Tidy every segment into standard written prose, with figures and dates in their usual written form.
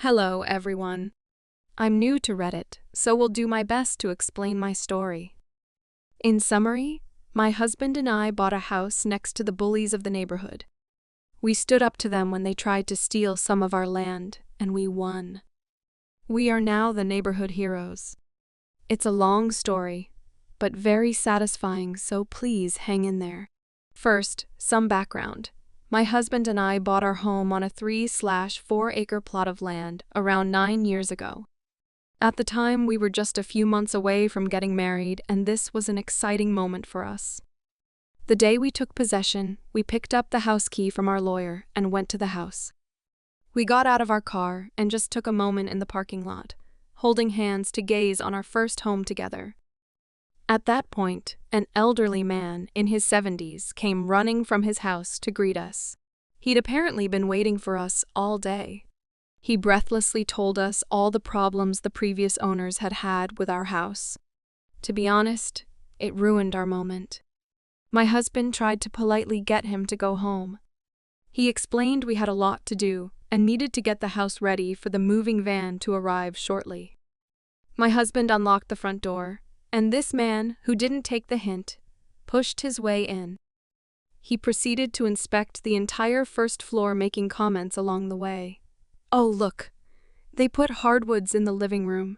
Hello, everyone. I'm new to Reddit, so will do my best to explain my story. In summary, my husband and I bought a house next to the bullies of the neighborhood. We stood up to them when they tried to steal some of our land, and we won. We are now the neighborhood heroes. It's a long story, but very satisfying, so please hang in there. First, some background. My husband and I bought our home on a 3/4 acre plot of land around 9 years ago. At the time, we were just a few months away from getting married, and this was an exciting moment for us. The day we took possession, we picked up the house key from our lawyer and went to the house. We got out of our car and just took a moment in the parking lot, holding hands to gaze on our first home together. At that point, an elderly man in his 70s came running from his house to greet us. He'd apparently been waiting for us all day. He breathlessly told us all the problems the previous owners had had with our house. To be honest, it ruined our moment. My husband tried to politely get him to go home. He explained we had a lot to do and needed to get the house ready for the moving van to arrive shortly. My husband unlocked the front door, and this man, who didn't take the hint, pushed his way in. He proceeded to inspect the entire first floor, making comments along the way. "Oh, look, they put hardwoods in the living room."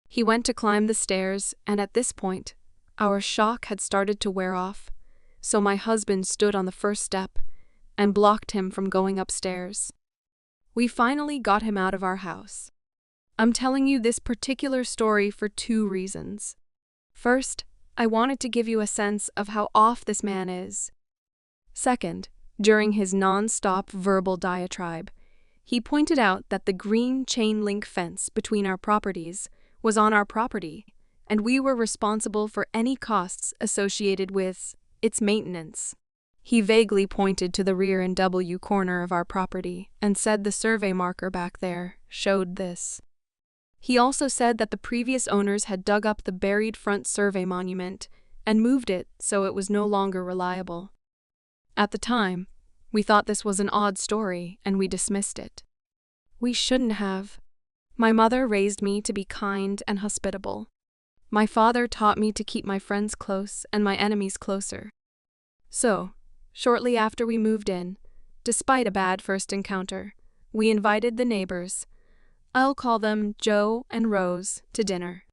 He went to climb the stairs, and at this point, our shock had started to wear off, so my husband stood on the first step and blocked him from going upstairs. We finally got him out of our house. I'm telling you this particular story for 2 reasons. First, I wanted to give you a sense of how off this man is. Second, during his non-stop verbal diatribe, he pointed out that the green chain-link fence between our properties was on our property, and we were responsible for any costs associated with its maintenance. He vaguely pointed to the rear and W corner of our property and said the survey marker back there showed this. He also said that the previous owners had dug up the buried front survey monument and moved it so it was no longer reliable. At the time, we thought this was an odd story and we dismissed it. We shouldn't have. My mother raised me to be kind and hospitable. My father taught me to keep my friends close and my enemies closer. So, shortly after we moved in, despite a bad first encounter, we invited the neighbors, I'll call them Joe and Rose, to dinner.